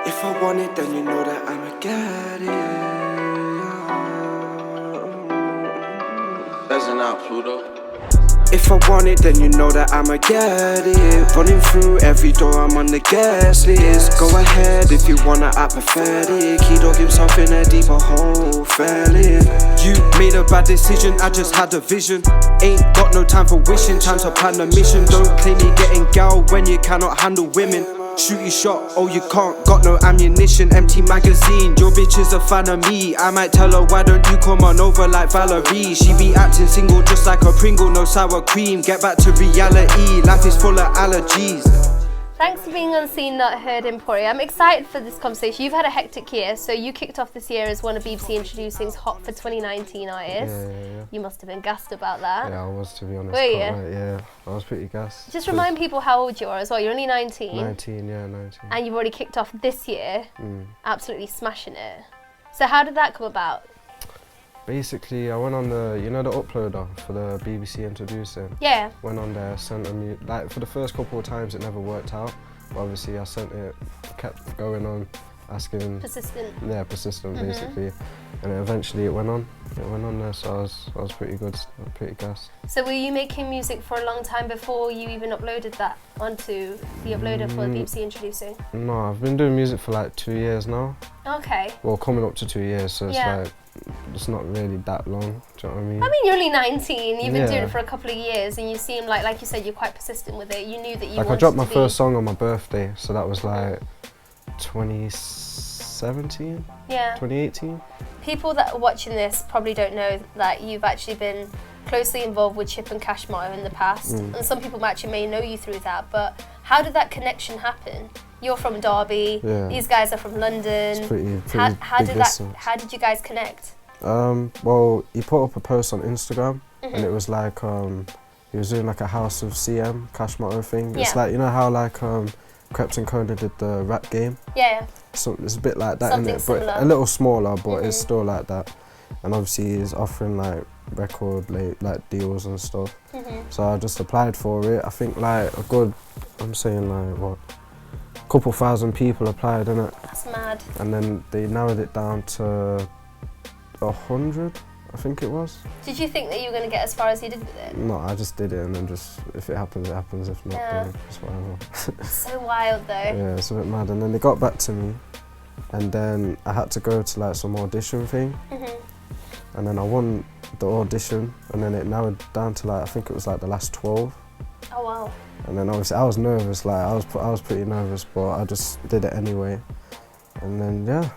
If I want it, then you know that I'ma get it. Buzzing out, Pluto. If I want it, then you know that I'ma get it. Running through every door, I'm on the guest list. Go ahead if you wanna act pathetic. He dug himself in a deeper hole, fell in. You made a bad decision, I just had a vision. Ain't got no time for wishing, time to plan a mission. Don't claim you're getting gal when you cannot handle women. Shoot your shot, oh you can't, got no ammunition. Empty magazine, your bitch is a fan of me. I might tell her, why don't you come on over like Valerie? She be acting single just like a Pringle, no sour cream. Get back to reality, life is full of allergies. Thanks for being on Seen Not Heard, Emporio. I'm excited for this conversation. You've had a hectic year, so you kicked off this year as one of BBC Introducing's Hot for 2019 artists. Yeah. You must have been gassed about that. Yeah, I was, to be honest. Were you? Yeah, I was pretty gassed. Just remind people how old you are as well. You're only 19. 19, yeah, 19. And you've already kicked off this year, absolutely smashing it. So how did that come about? Basically, I went on the, you know, the uploader for the BBC Introducing. Yeah. Went on there, sent them, like for the first couple of times it never worked out. But obviously I sent it, kept going on, asking. Persistent. Yeah, persistent basically. And eventually it went on. It went on there, so I was pretty good, pretty gassed. So were you making music for a long time before you even uploaded that onto the uploader for BBC Introducing? No, I've been doing music for like 2 years now. Okay. Well, coming up to 2 years, so it's Yeah. like, it's not really that long, do you know what I mean? I mean, you're only 19, you've been doing Yeah. it for a couple of years, and you seem like you said, you're quite persistent with it. You knew that you Like wanted I dropped my to first song on my birthday, so that was like 2017, Yeah. 2018. People that are watching this probably don't know that you've actually been closely involved with Chip and Cash Motto in the past, and some people actually may know you through that, but how did that connection happen? You're from Derby, Yeah. these guys are from London. It's pretty How big did distance. how did you guys connect? Well, he put up a post on Instagram, and it was like he was doing like a House of CM Cash Motto thing. It's Yeah. like, you know how like Krept and Koda did the rap game. Yeah. So it's a bit like that, Something innit? But similar. a little smaller, but it's still like that. And obviously he's offering like record like deals and stuff. So I just applied for it. I think like I'm saying like what, a couple thousand people applied, innit? That's mad. And then they narrowed it down to 100, I think it was. Did you think that you were going to get as far as you did with it? No, I just did it, and then just if it happens, it happens. If not, Yeah. then it's whatever. So wild though. Yeah, it's a bit mad. And then they got back to me, and then I had to go to like some audition thing, and then I won the audition, and then it narrowed down to like, I think it was like the last 12. Oh wow. And then obviously I was nervous, like I was pretty nervous, but I just did it anyway. And then yeah.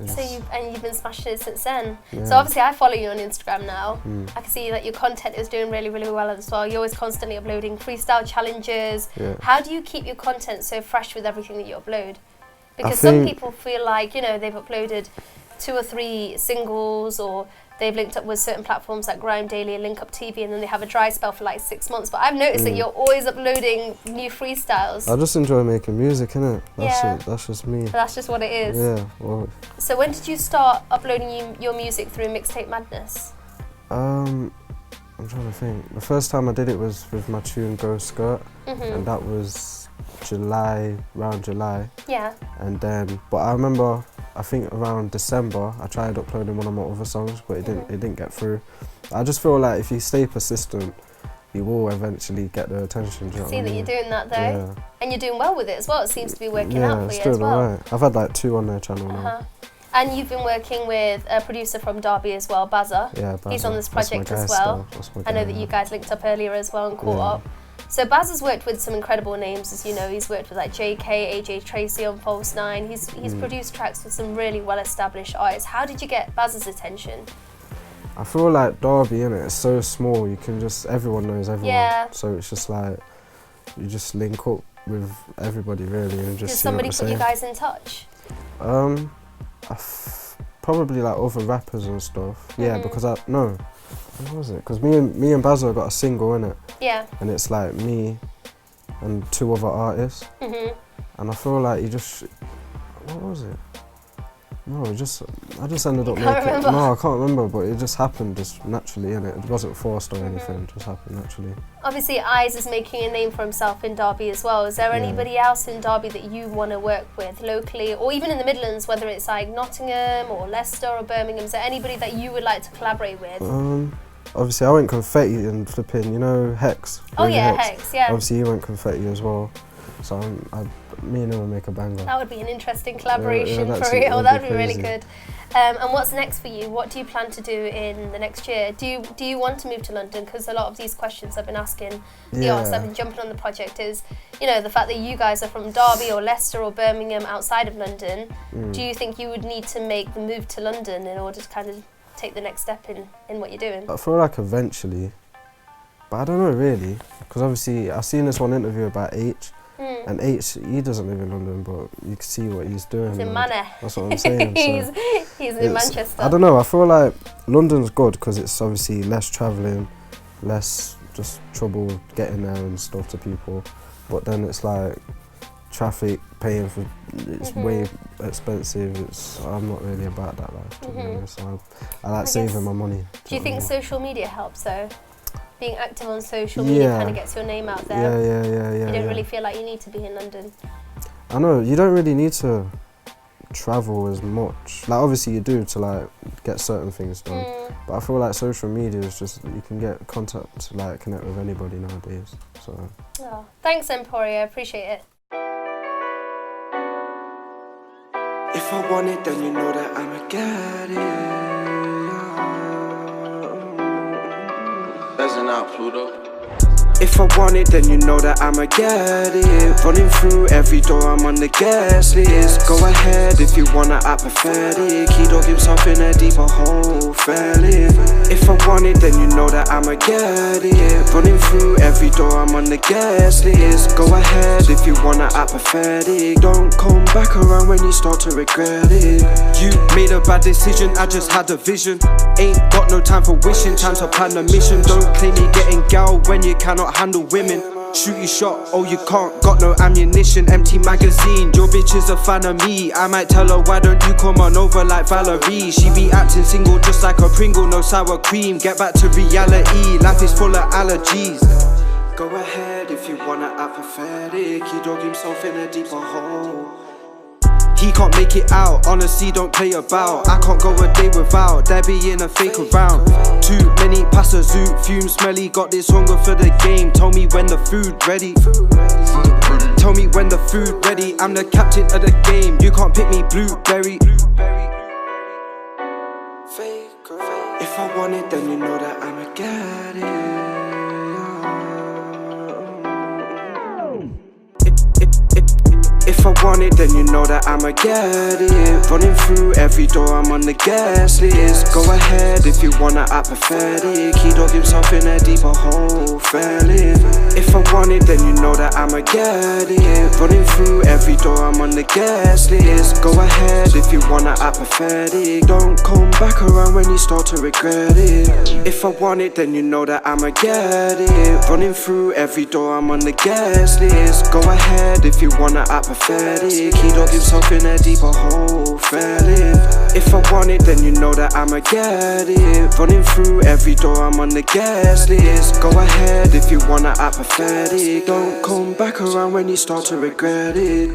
So you've been smashing it since then. Yeah. So obviously I follow you on Instagram now. I can see that your content is doing really, really well as well. You're always constantly uploading freestyle challenges. Yeah. How do you keep your content so fresh with everything that you upload? Because I some think- people feel like, you know, they've uploaded 2 or 3 singles, or they've linked up with certain platforms like Grime Daily and Link Up TV, and then they have a dry spell for like 6 months. But I've noticed that you're always uploading new freestyles. I just enjoy making music, innit? Yeah. That's just me. But that's just what it is. Yeah. Well, So when did you start uploading your music through Mixtape Madness? I'm trying to think. The first time I did it was with my tune Go Skirt, and that was around July. Yeah. And then, but I remember, I think around December, I tried uploading one of my other songs, but it didn't get through. I just feel like if you stay persistent, you will eventually get their attention. Do you know See what I that mean? you're doing that though, Yeah. and you're doing well with it as well. It seems to be working Yeah, out for it's you as doing well. alright. I've had like 2 on their channel now. And you've been working with a producer from Derby as well, Baza. Yeah, He's Baza. on this That's my project guy as well. still. That's my I know guy, that yeah. you guys linked up earlier as well and caught Yeah. up. So Baza's worked with some incredible names, as you know. He's worked with like JK, AJ Tracy on False 9. He's produced tracks with some really well-established artists. How did you get Baza's attention? I feel like Derby, innit? It's so small. You can just, everyone knows everyone. Yeah. So it's just like, you just link up with everybody really and just Did see what somebody they put say. you guys in touch? Probably like other rappers and stuff. Yeah, because when was it? Because me and Baza got a single in it, Yeah. and it's like me and 2 other artists. And I feel like what was it? No, I just ended up Can't making. remember? No, I can't remember, but it just happened just naturally, innit? It wasn't forced or anything. It just happened naturally. Obviously, Eyes is making a name for himself in Derby as well. Is there anybody else in Derby that you want to work with locally, or even in the Midlands, whether it's like Nottingham or Leicester or Birmingham? Is there anybody that you would like to collaborate with? Obviously, I went confetti and flipping. You know, Hex. Oh yeah, Hex. Yeah. Obviously, he went confetti as well. So me and him will make a banger. That would be an interesting collaboration Yeah, for real. that'd That'd be be really crazy. good. And what's next for you? What do you plan to do in the next year? Do you want to move to London? Because a lot of these questions I've been asking the artists that have been jumping on the project is, you know, the fact that you guys are from Derby or Leicester or Birmingham outside of London. Do you think you would need to make the move to London in order to kind of take the next step in what you're doing? I feel like eventually, but I don't know really, because obviously I've seen this one interview about H. And H, he doesn't live in London, but you can see what he's doing. He's in Manor. That's what I'm saying. he's in Manchester. I don't know, I feel like London's good because it's obviously less travelling, less just trouble getting there and stuff to people. But then it's like traffic, paying for, it's way expensive. I'm not really about that life, to be honest. I like saving my money. Do you think social media helps though? Being active on social media kind of gets your name out there. Yeah. You don't really feel like you need to be in London. I know, you don't really need to travel as much. Like obviously you do to like get certain things done. But I feel like social media is just, you can get contact, like connect with anybody nowadays. So. Oh, thanks Emporio, I appreciate it. If I want it, then you know that I'ma get it. Buzzing out, Pluto. If I want it, then you know that I'ma get it. Running through every door, I'm on the guest list. Go ahead if you wanna act pathetic. He dug himself in a deeper hole, fell in. If I want it, then you know that I'ma get it. Running through every door, I'm on the guest list. Go ahead if you wanna act pathetic. Don't come back around when you start to regret it. You made a bad decision, I just had a vision. Ain't got no time for wishing, time to plan a mission. Don't claim you're getting gal when you cannot handle women. Shoot your shot, oh you can't, got no ammunition. Empty magazine, your bitch is a fan of me. I might tell her why don't you come on over like Valerie. She be acting single just like a Pringle, no sour cream. Get back to reality, life is full of allergies. Go ahead if you wanna act pathetic. He dug himself in a deeper hole. He can't make it out, honestly don't play about. I can't go a day without there being a fake around. Too many past a zoo, fume smelly. Got this hunger for the game, tell me when the food ready. Tell me when the food ready. I'm the captain of the game, you can't pick me blueberry. If I want it, then you know that I'ma get it. If I want it, then you know that I'ma get it. Running through every door, I'm on the guest list. Go ahead if you wanna act pathetic. He dug himself in a deeper hole, fell in. If I want it, then you know that I'ma get it. Running through every door, I'm on the guest list. Go ahead if you wanna act pathetic. Don't come back around when you start to regret it. If I want it, then you know that I'ma get it. Running through every door, I'm on the guest list. Go ahead if you wanna act pathetic. He dug himself in a deeper hole, fell in. If I want it, then you know that I'ma get it. Running through every door, I'm on the guest list. Go ahead if you wanna act pathetic. Don't come back around when you start to regret it.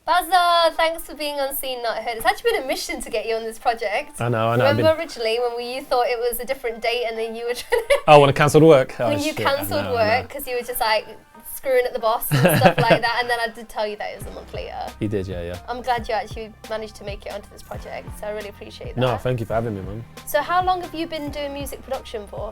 Baza, thanks for being on Seen Not Heard. It's actually been a mission to get you on this project. I know. Remember originally when you thought it was a different date and then you were trying to... Oh, when I cancelled work? Oh, when you cancelled work because you were just like screwing at the boss and stuff like that, and then I did tell you that it was a month later. You did, yeah. I'm glad you actually managed to make it onto this project, so I really appreciate that. No, thank you for having me, man. So how long have you been doing music production for?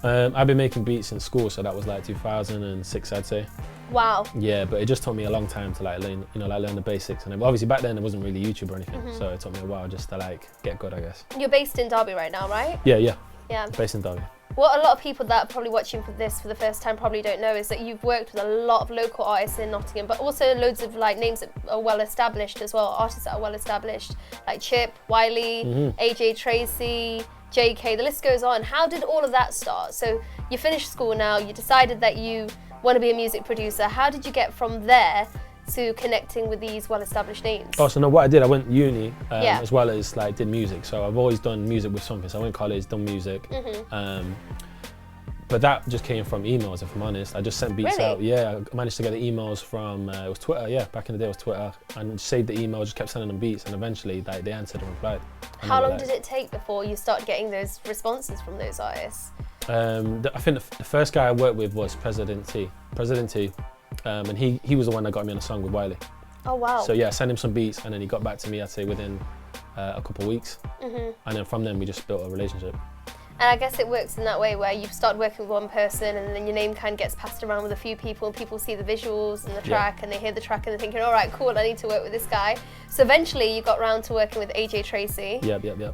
I've been making beats in school, so that was like 2006, I'd say. Wow. Yeah, but it just took me a long time to like learn, learn the basics. And obviously back then there wasn't really YouTube or anything, so it took me a while just to like get good, I guess. You're based in Derby right now, right? Yeah. Yeah. Based in Derby. What a lot of people that are probably watching for this for the first time probably don't know is that you've worked with a lot of local artists in Nottingham, but also loads of like names that are well established as well, artists that are well established, like Chip, Wiley, AJ Tracy, JK, the list goes on. How did all of that start? So you finished school now, you decided that you want to be a music producer. How did you get from there to connecting with these well-established names? Oh, so no, what I did, I went uni as well as like did music. So I've always done music with something. So I went to college, done music. But that just came from emails, if I'm honest. I just sent beats out. Yeah, I managed to get the emails from, it was Twitter, yeah, back in the day it was Twitter. And saved the email, just kept sending them beats, and eventually they answered and replied. And how long did it take before you started getting those responses from those artists? I think the first guy I worked with was President T. And he was the one that got me on a song with Wiley. Oh wow. So yeah, I sent him some beats, and then he got back to me, I'd say within a couple of weeks. And then from then we just built a relationship. And I guess it works in that way where you start working with one person and then your name kind of gets passed around with a few people, and people see the visuals and the track and they hear the track and they're thinking, all right, cool, I need to work with this guy. So eventually you got round to working with AJ Tracy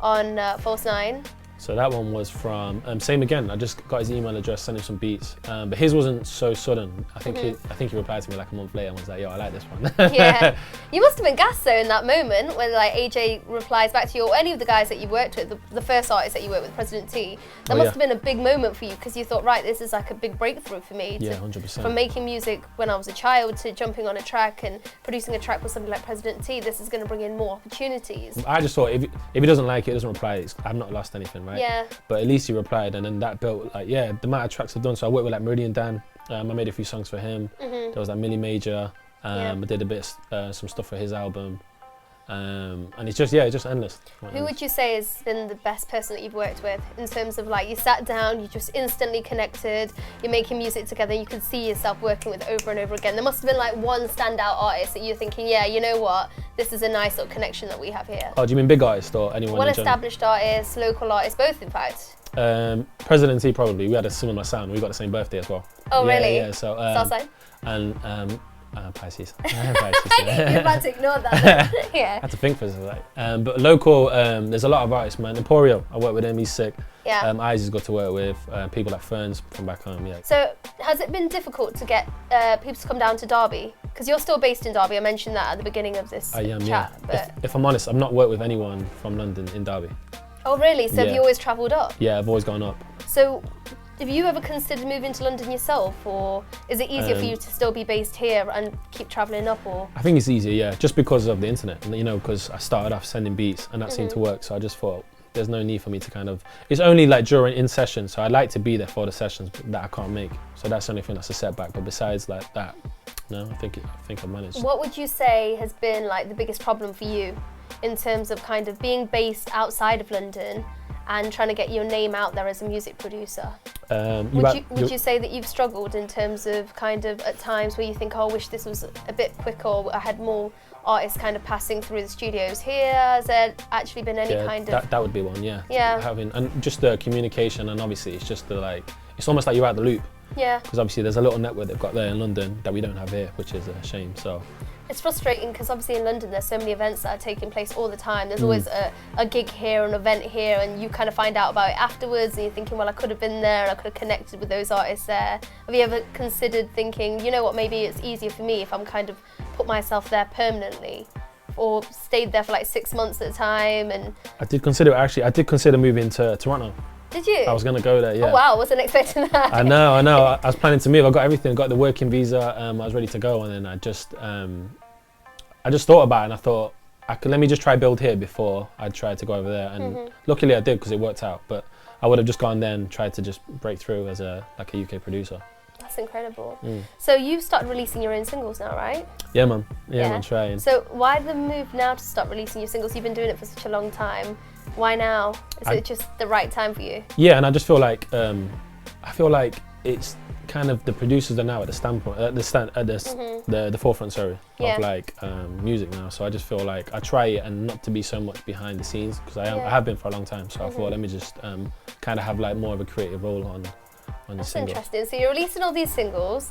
on False 9. So that one was from, same again, I just got his email address, sent him some beats, but his wasn't so sudden. I think he replied to me like a month later and was like, yo, I like this one. Yeah. You must have been gassed though in that moment when like AJ replies back to you, or any of the guys that you worked with, the first artist that you worked with, President T. That must have been a big moment for you because you thought, right, this is like a big breakthrough for me. Yeah, 100%. From making music when I was a child to jumping on a track and producing a track with something like President T, this is going to bring in more opportunities. I just thought if he doesn't like it, doesn't reply, I've not lost anything, right? Yeah. But at least he replied, and then that built like, yeah, the amount of tracks I've done. So I worked with like Meridian Dan. I made a few songs for him. There was like Millie Major. I did a bit some stuff for his album. And it's just endless. Who would you say has been the best person that you've worked with in terms of like you sat down, you just instantly connected, you're making music together, you could see yourself working with over and over again? There must have been like one standout artist that you're thinking, yeah, you know what, this is a nice little connection that we have here. Oh, do you mean big artists or anyone? Well-established artists, local artists, both in fact. President T probably. We had a similar sound. We got the same birthday as well. Oh really? Yeah. So Star sign? And Pisces. You're about to ignore that. Yeah. I had to think for a second. But local, there's a lot of artists, man. Emporio, I work with him, he's sick. Yeah. Eyes has got to work with people like Ferns from back home, yeah. So has it been difficult to get people to come down to Derby? Because you're still based in Derby, I mentioned that at the beginning of this I am, chat. yeah. But if I'm honest, I've not worked with anyone from London in Derby. Oh really? So have you always travelled up? Yeah, I've always gone up. So have you ever considered moving to London yourself, or is it easier for you to still be based here and keep travelling up? Or I think it's easier, yeah, just because of the internet, you know, because I started off sending beats and that seemed to work, so I just thought there's no need for me to kind of, it's only like during in session, so I like to be there for the sessions that I can't make, so that's the only thing that's a setback. But besides like that, no, I think I've managed. What would you say has been like the biggest problem for you in terms of kind of being based outside of London and trying to get your name out there as a music producer? Would you say that you've struggled in terms of kind of at times where you think, oh, I wish this was a bit quicker, or I had more artists kind of passing through the studios here? Has there actually been any kind of... That would be one, yeah. Yeah. And just the communication, and obviously it's just the like, it's almost like you're out the loop. Yeah. Because obviously there's a little network they've got there in London that we don't have here, which is a shame, so. It's frustrating because obviously in London there's so many events that are taking place all the time. There's always a gig here, an event here, and you kind of find out about it afterwards and you're thinking, well, I could have been there, I could have connected with those artists there. Have you ever considered thinking, you know what, maybe it's easier for me if I'm kind of put myself there permanently, or stayed there for like 6 months at a time? And I did consider moving to Toronto. Did you? I was going to go there, yeah. Oh wow, wasn't expecting that. I know. I was planning to move. I got everything, got the working visa, I was ready to go, and then I just thought about it, and I thought, let me just try build here before I tried to go over there, and luckily I did, because it worked out, but I would have just gone there and tried to just break through as a UK producer. That's incredible. So you've started releasing your own singles now, right? Yeah, man. Yeah, man, trying. So why the move now to start releasing your singles? You've been doing it for such a long time. Why now? Is it just the right time for you? Yeah, and I just feel like it's kind of the producers are now at the the forefront, of like music now. So I just feel like I try it and not to be so much behind the scenes, because I have been for a long time. So I thought, let me just kind of have like more of a creative role on the That's single. interesting. So you're releasing all these singles,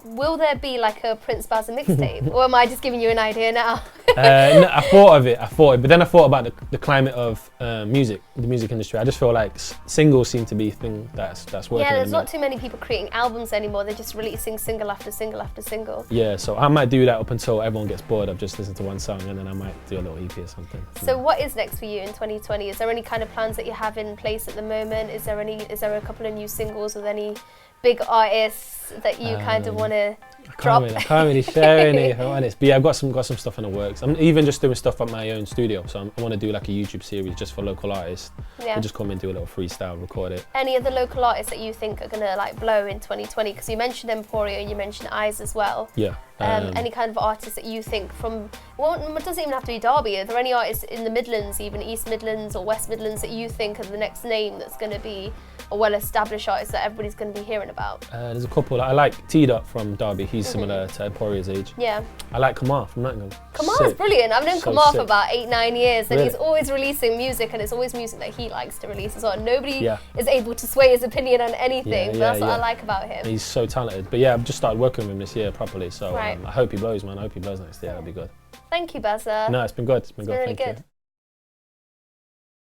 Will there be like a Prince Baza mixtape, or am I just giving you an idea now? No, I thought of it, but then I thought about the climate of music, the music industry. I just feel like singles seem to be a thing that's working. Yeah, there's not too many people creating albums anymore. They're just releasing single after single after single. Yeah, so I might do that up until everyone gets bored of just listening to one song, and then I might do a little EP or something. So what is next for you in 2020? Is there any kind of plans that you have in place at the moment? Is there a couple of new singles with any big artists that you kind of want to drop? I can't really share any, if I'm honest. But yeah, I've got some stuff in the works. I'm even just doing stuff at my own studio. So I want to do like a YouTube series just for local artists. Yeah. They just come and do a little freestyle, record it. Any other local artists that you think are gonna like blow in 2020? Because you mentioned Emporio, you mentioned Eyes as well. Yeah. Any kind of artists that you think it doesn't even have to be Derby. Are there any artists in the Midlands, even East Midlands or West Midlands, that you think are the next name that's going to be a well-established artist that everybody's going to be hearing about? There's a couple. I like T-Dot from Derby. He's similar to Emporio's age. Yeah. I like Kamar from Nottingham. Kamar's brilliant. I've known Kamar for sick. about 8-9 years, and Really? he's always releasing music, and it's always music that he likes to release as well. Nobody Yeah. is able to sway his opinion on anything. But that's what I like about him. He's so talented. But yeah, I've just started working with him this year properly. So Right. I hope he blows, man. I hope he blows next year. That'll be good. Thank you, Baza. No, it's been good. It's been good. really Thank you. good.